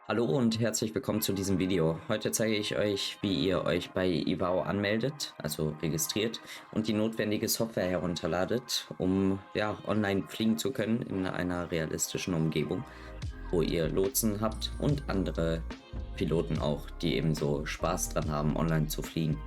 Hallo und herzlich willkommen zu diesem Video. Heute zeige ich euch, wie ihr euch bei Ivao anmeldet, also registriert und die notwendige Software herunterladet, um online fliegen zu können in einer realistischen Umgebung, wo ihr Lotsen habt und andere Piloten auch, die ebenso Spaß dran haben, online zu fliegen.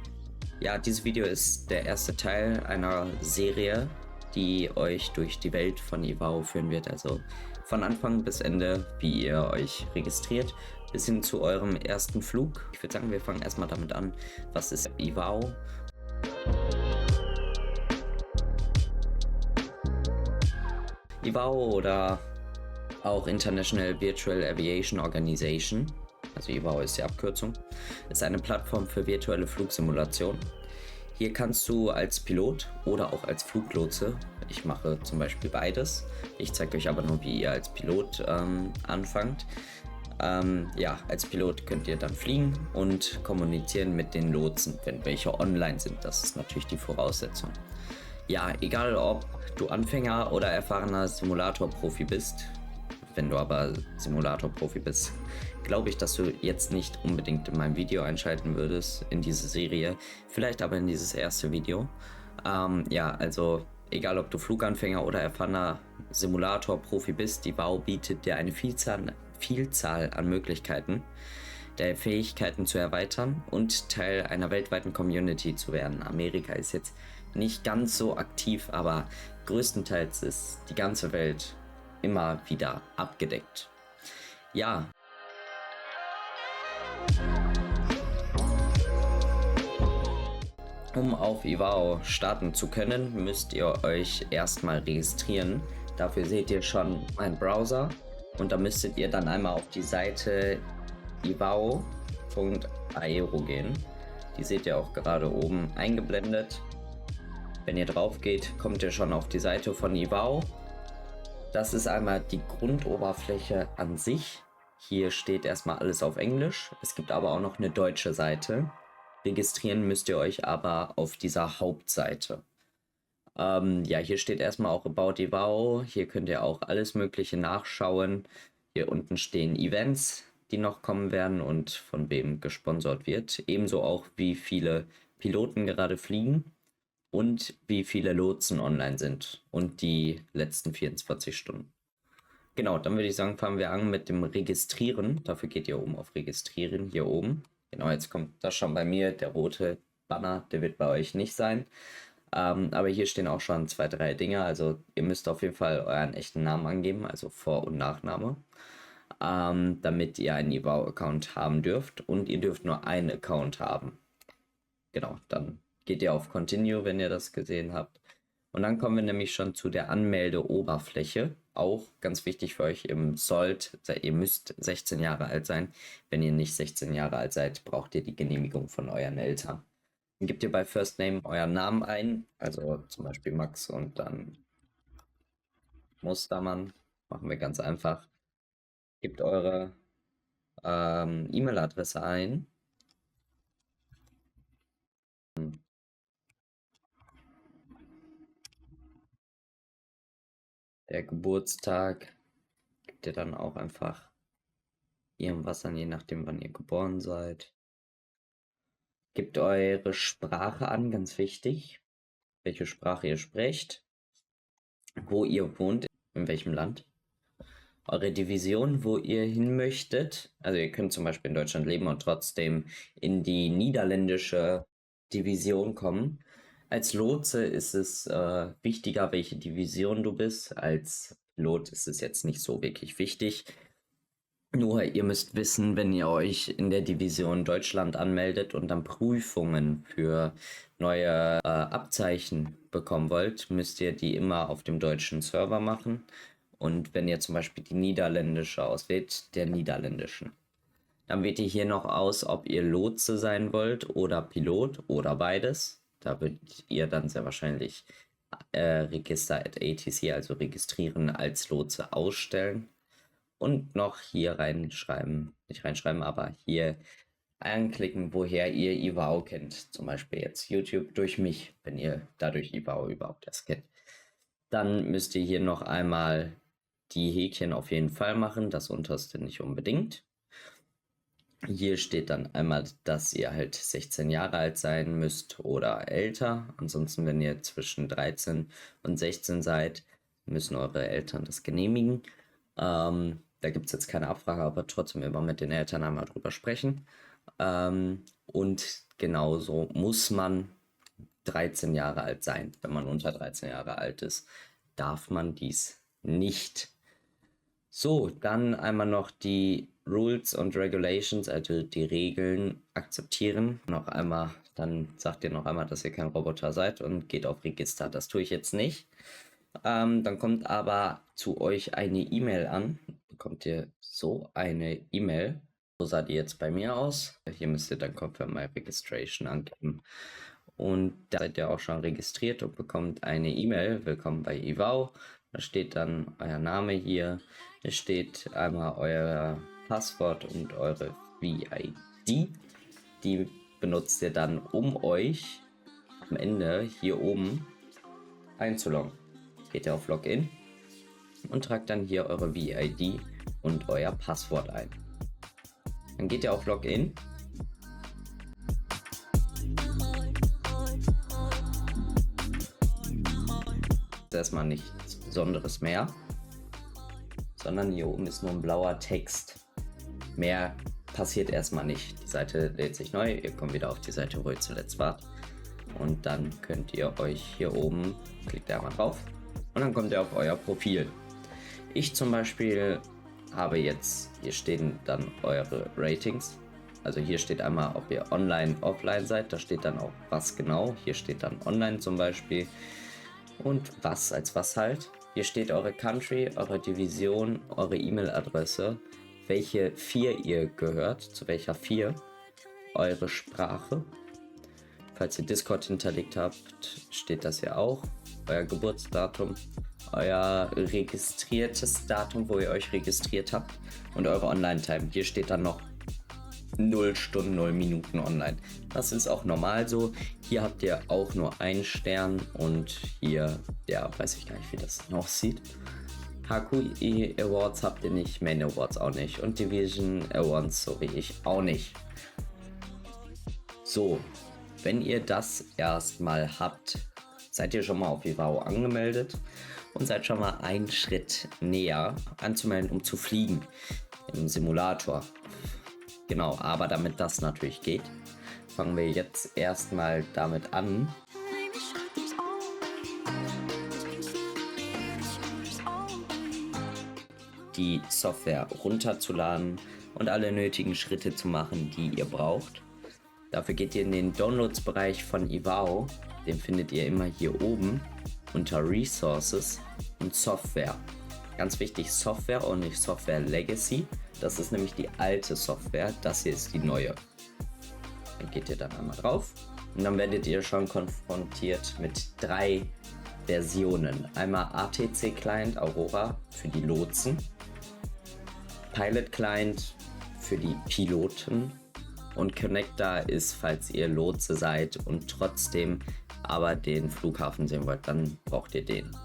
Ja, dieses Video ist der erste Teil einer Serie, die euch durch die Welt von Ivao führen wird. Also von Anfang bis Ende, wie ihr euch registriert, bis hin zu eurem ersten Flug. Ich würde sagen, wir fangen erstmal damit an. Was ist Ivao? Ivao oder auch International Virtual Aviation Organization, also Ivao ist die Abkürzung, ist eine Plattform für virtuelle Flugsimulation. Hier kannst du als Pilot oder auch als Fluglotse, ich mache zum Beispiel beides, ich zeige euch aber nur, wie ihr als Pilot anfangt. Als Pilot könnt ihr dann fliegen und kommunizieren mit den Lotsen, wenn welche online sind. Das ist natürlich die Voraussetzung. Ja, egal ob du Anfänger oder erfahrener Simulator-Profi bist, wenn du aber Simulator-Profi bist, glaube ich, dass du jetzt nicht unbedingt in meinem Video einschalten würdest, in diese Serie, vielleicht aber in dieses erste Video. Also egal ob du Fluganfänger oder erfahrener Simulator-Profi bist, die WoW bietet dir eine Vielzahl an Möglichkeiten, deine Fähigkeiten zu erweitern und Teil einer weltweiten Community zu werden. Amerika ist jetzt nicht ganz so aktiv, aber größtenteils ist die ganze Welt immer wieder abgedeckt. Ja. Um auf Ivao starten zu können, müsst ihr euch erstmal registrieren. Dafür seht ihr schon meinen Browser und da müsstet ihr dann einmal auf die Seite ivao.aero gehen. Die seht ihr auch gerade oben eingeblendet. Wenn ihr drauf geht, kommt ihr schon auf die Seite von Ivao. Das ist einmal die Grundoberfläche an sich. Hier steht erstmal alles auf Englisch. Es gibt aber auch noch eine deutsche Seite. Registrieren müsst ihr euch aber auf dieser Hauptseite. Hier steht erstmal auch About Ivao. Hier könnt ihr auch alles Mögliche nachschauen. Hier unten stehen Events, die noch kommen werden und von wem gesponsert wird. Ebenso auch, wie viele Piloten gerade fliegen und wie viele Lotsen online sind und die letzten 24 Stunden. Genau, dann würde ich sagen, fangen wir an mit dem Registrieren. Dafür geht ihr oben auf Registrieren, hier oben. Genau, jetzt kommt das schon bei mir, der rote Banner, der wird bei euch nicht sein. Aber hier stehen auch schon 2, 3 Dinge. Also ihr müsst auf jeden Fall euren echten Namen angeben, also Vor- und Nachname, damit ihr einen Ivao-Account haben dürft. Und ihr dürft nur einen Account haben. Genau, dann geht ihr auf Continue, wenn ihr das gesehen habt. Und dann kommen wir nämlich schon zu der Anmeldeoberfläche. Auch ganz wichtig für euch, ihr müsst 16 Jahre alt sein. Wenn ihr nicht 16 Jahre alt seid, braucht ihr die Genehmigung von euren Eltern. Dann gebt ihr bei First Name euren Namen ein, also zum Beispiel Max und dann Mustermann. Machen wir ganz einfach. Gebt eure E-Mail-Adresse ein. Der Geburtstag gebt ihr dann auch einfach irgendwas an, je nachdem, wann ihr geboren seid. Gebt eure Sprache an, ganz wichtig, welche Sprache ihr sprecht, wo ihr wohnt, in welchem Land, eure Division, wo ihr hin möchtet. Also ihr könnt zum Beispiel in Deutschland leben und trotzdem in die niederländische Division kommen. Als Lotse ist es wichtiger, welche Division du bist. Als Pilot ist es jetzt nicht so wirklich wichtig. Nur ihr müsst wissen, wenn ihr euch in der Division Deutschland anmeldet und dann Prüfungen für neue Abzeichen bekommen wollt, müsst ihr die immer auf dem deutschen Server machen. Und wenn ihr zum Beispiel die niederländische auswählt, der niederländischen. Dann wählt ihr hier noch aus, ob ihr Lotse sein wollt oder Pilot oder beides. Da würdet ihr dann sehr wahrscheinlich Register at ATC, also registrieren als Lotse ausstellen. Und noch hier reinschreiben, nicht reinschreiben, aber hier anklicken, woher ihr Ivao kennt. Zum Beispiel jetzt YouTube durch mich, wenn ihr dadurch Ivao überhaupt erst kennt. Dann müsst ihr hier noch einmal die Häkchen auf jeden Fall machen, das unterste nicht unbedingt. Hier steht dann einmal, dass ihr halt 16 Jahre alt sein müsst oder älter. Ansonsten, wenn ihr zwischen 13 und 16 seid, müssen eure Eltern das genehmigen. Da gibt es jetzt keine Abfrage, aber trotzdem immer mit den Eltern einmal drüber sprechen. Und genauso muss man 13 Jahre alt sein. Wenn man unter 13 Jahre alt ist, darf man dies nicht. So, dann einmal noch die Rules und Regulations, also die Regeln akzeptieren. Noch einmal, dann sagt ihr noch einmal, dass ihr kein Roboter seid und geht auf Register. Das tue ich jetzt nicht. Dann kommt aber zu euch eine E-Mail an. Bekommt ihr so eine E-Mail. So sah die jetzt bei mir aus. Hier müsst ihr dann Confirm My Registration angeben. Und da seid ihr auch schon registriert und bekommt eine E-Mail. Willkommen bei Ivao. Da steht dann euer Name hier. Es steht einmal euer Passwort und eure VID. Die benutzt ihr dann, um euch am Ende hier oben einzuloggen. Geht ihr auf Login und tragt dann hier eure VID und euer Passwort ein. Dann geht ihr auf Login. Erstmal nichts Besonderes mehr, sondern hier oben ist nur ein blauer Text. Mehr passiert erstmal nicht. Die Seite lädt sich neu, ihr kommt wieder auf die Seite, wo ihr zuletzt wart. Und dann könnt ihr euch hier oben, klickt einmal drauf und dann kommt ihr auf euer Profil. Ich zum Beispiel habe jetzt, hier stehen dann eure Ratings. Also hier steht einmal, ob ihr online, offline seid, da steht dann auch was genau. Hier steht dann online zum Beispiel. Und was als was halt. Hier steht eure Country, eure Division, eure E-Mail-Adresse, welche 4 ihr gehört, zu welcher 4, eure Sprache. Falls ihr Discord hinterlegt habt, steht das ja auch. Euer Geburtsdatum, euer registriertes Datum, wo ihr euch registriert habt und eure Online-Time. Hier steht dann noch 0 Stunden, 0 Minuten online. Das ist auch normal so. Hier habt ihr auch nur einen Stern und hier, ja, weiß ich gar nicht, wie das noch aussieht. HQI Awards habt ihr nicht, Main Awards auch nicht und Division Awards, so wie ich, auch nicht. So, wenn ihr das erstmal habt, seid ihr schon mal auf Ivao angemeldet und seid schon mal einen Schritt näher anzumelden, um zu fliegen im Simulator. Genau, aber damit das natürlich geht, fangen wir jetzt erstmal damit an. Die Software runterzuladen und alle nötigen Schritte zu machen, die ihr braucht. Dafür geht ihr in den Downloads-Bereich von Ivao, den findet ihr immer hier oben unter Resources und Software. Ganz wichtig, Software und nicht Software Legacy. Das ist nämlich die alte Software, das hier ist die neue. Dann geht ihr dann einmal drauf und dann werdet ihr schon konfrontiert mit 3 Versionen. Einmal ATC Client Aurora für die Lotsen, Pilot Client für die Piloten und Connector ist, falls ihr Lotse seid und trotzdem aber den Flughafen sehen wollt, dann braucht ihr den.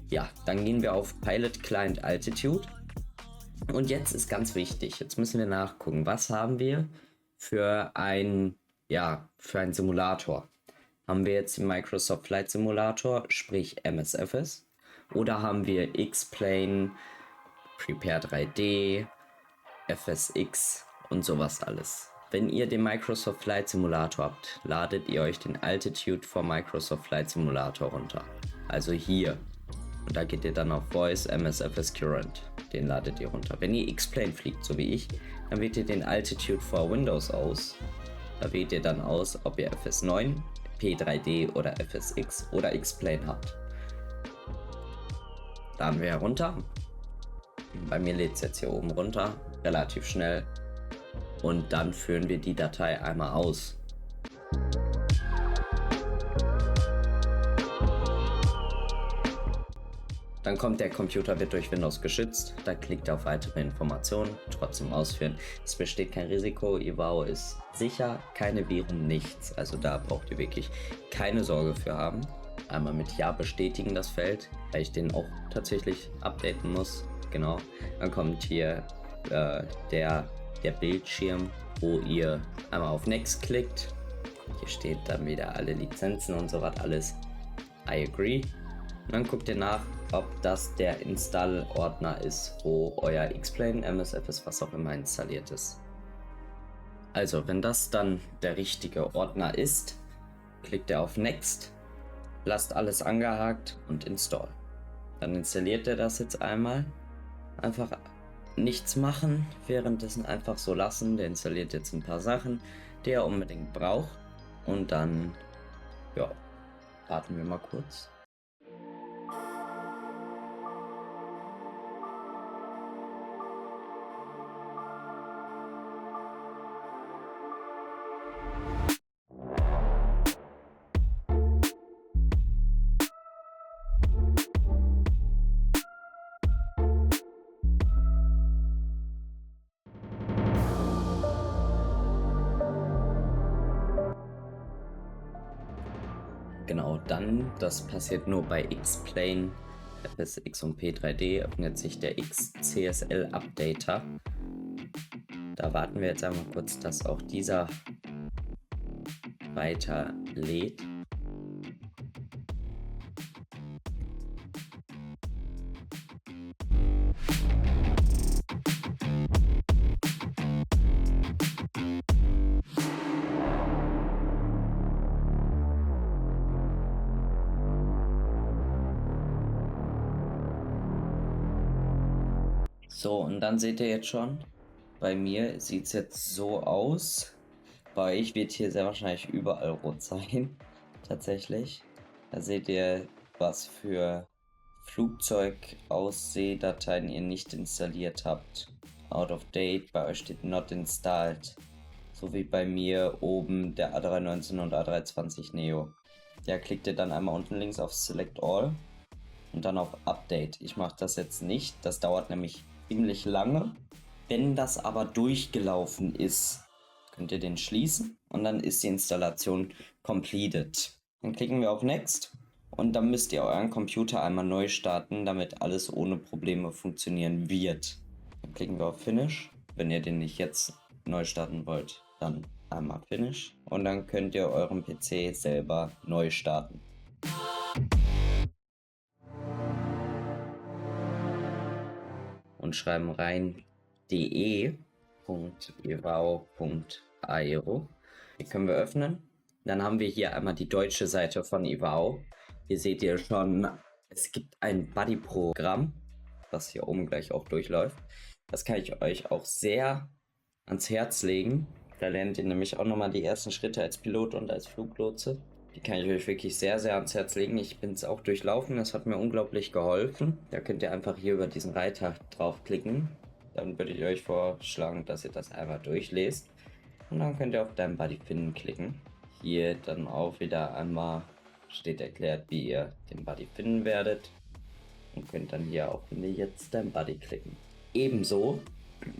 Ja, dann gehen wir auf Pilot Client Altitude. Und jetzt ist ganz wichtig, jetzt müssen wir nachgucken, was haben wir für ein Simulator. Haben wir jetzt den Microsoft Flight Simulator, sprich MSFS, oder haben wir X-Plane, Prepare 3D, FSX und sowas alles. Wenn ihr den Microsoft Flight Simulator habt, ladet ihr euch den Altitude for Microsoft Flight Simulator runter. Also hier. Und da geht ihr dann auf Voice MSFS Current. Den ladet ihr runter. Wenn ihr X-Plane fliegt, so wie ich, dann wählt ihr den Altitude for Windows aus. Da wählt ihr dann aus, ob ihr FS9, P3D oder FSX oder X-Plane habt. Laden wir herunter. Bei mir lädt es jetzt hier oben runter, relativ schnell. Und dann führen wir die Datei einmal aus. Dann kommt der Computer, wird durch Windows geschützt. Da klickt ihr auf weitere Informationen, trotzdem ausführen. Es besteht kein Risiko, Ivao ist sicher, keine Viren, nichts. Also da braucht ihr wirklich keine Sorge für haben. Einmal mit Ja bestätigen das Feld, weil ich den auch tatsächlich updaten muss. Genau. Dann kommt hier der der Bildschirm, wo ihr einmal auf Next klickt. Hier steht dann wieder alle Lizenzen und so was alles. I agree. Und dann guckt ihr nach, ob das der Install-Ordner ist, wo euer X-Plane, MSFS, was auch immer installiert ist. Also, wenn das dann der richtige Ordner ist, klickt ihr auf Next, lasst alles angehakt und Install. Dann installiert er das jetzt einmal. Einfach nichts machen, währenddessen einfach so lassen. Der installiert jetzt ein paar Sachen, die er unbedingt braucht. Und dann, ja, warten wir mal kurz. Genau, dann, das passiert nur bei X-Plane, FSX und P3D, öffnet sich der XCSL Updater. Da warten wir jetzt einmal kurz, dass auch dieser weiter lädt. So, und dann seht ihr jetzt schon, bei mir sieht es jetzt so aus. Bei euch wird hier sehr wahrscheinlich überall rot sein, tatsächlich. Da seht ihr, was für Flugzeug-Aussehdateien ihr nicht installiert habt. Out of date, bei euch steht not installed. So wie bei mir oben der A319 und A320 Neo. Ja, klickt ihr dann einmal unten links auf Select All und dann auf Update. Ich mache das jetzt nicht, das dauert nämlich ziemlich lange. Wenn das aber durchgelaufen ist, könnt ihr den schließen und dann ist die Installation completed. Dann klicken wir auf Next und dann müsst ihr euren Computer einmal neu starten, damit alles ohne Probleme funktionieren wird. Dann klicken wir auf Finish. Wenn ihr den nicht jetzt neu starten wollt, dann einmal Finish und dann könnt ihr euren PC selber neu starten. Und schreiben rein de.ivao.aero. Die können wir öffnen. Dann haben wir hier einmal die deutsche Seite von Ivao. Hier seht ihr schon, es gibt ein Buddy-Programm, was hier oben gleich auch durchläuft. Das kann ich euch auch sehr ans Herz legen. Da lernt ihr nämlich auch nochmal die ersten Schritte als Pilot und als Fluglotse. Die kann ich euch wirklich sehr, sehr ans Herz legen. Ich bin es auch durchlaufen, das hat mir unglaublich geholfen. Da könnt ihr einfach hier über diesen Reiter draufklicken. Dann würde ich euch vorschlagen, dass ihr das einmal durchlest. Und dann könnt ihr auf deinen Buddy finden klicken. Hier dann auch wieder einmal steht erklärt, wie ihr den Buddy finden werdet. Und könnt dann hier auf jetzt dein Buddy klicken. Ebenso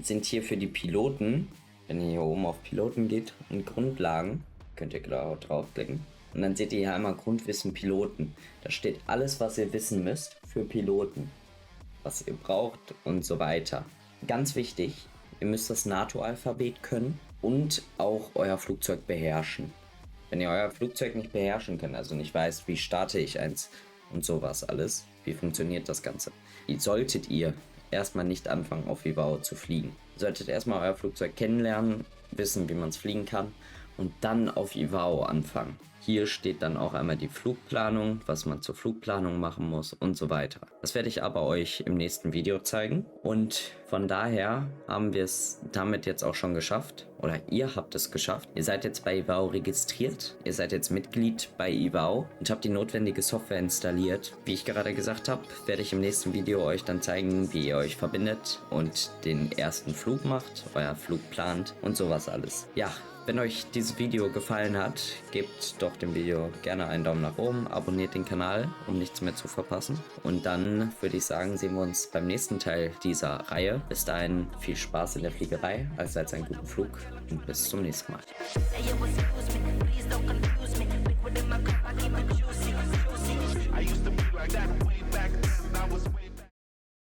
sind hier für die Piloten, wenn ihr hier oben auf Piloten geht und Grundlagen, könnt ihr genau draufklicken. Und dann seht ihr hier einmal Grundwissen Piloten. Da steht alles, was ihr wissen müsst für Piloten. Was ihr braucht und so weiter. Ganz wichtig, ihr müsst das NATO-Alphabet können und auch euer Flugzeug beherrschen. Wenn ihr euer Flugzeug nicht beherrschen könnt, also nicht weißt, wie starte ich eins und sowas alles, wie funktioniert das Ganze, solltet ihr erstmal nicht anfangen, auf Ivao zu fliegen. Ihr solltet erstmal euer Flugzeug kennenlernen, wissen, wie man es fliegen kann und dann auf Ivao anfangen. Hier steht dann auch einmal die Flugplanung, was man zur Flugplanung machen muss und so weiter. Das werde ich aber euch im nächsten Video zeigen. Und von daher haben wir es damit jetzt auch schon geschafft. Oder ihr habt es geschafft. Ihr seid jetzt bei Ivao registriert. Ihr seid jetzt Mitglied bei Ivao und habt die notwendige Software installiert. Wie ich gerade gesagt habe, werde ich im nächsten Video euch dann zeigen, wie ihr euch verbindet und den ersten Flug macht, euer Flug plant und sowas alles. Ja. Wenn euch dieses Video gefallen hat, gebt doch dem Video gerne einen Daumen nach oben, abonniert den Kanal, um nichts mehr zu verpassen. Und dann würde ich sagen, sehen wir uns beim nächsten Teil dieser Reihe. Bis dahin viel Spaß in der Fliegerei, allseits einen guten Flug und bis zum nächsten Mal. I used to be like that way back then, I was way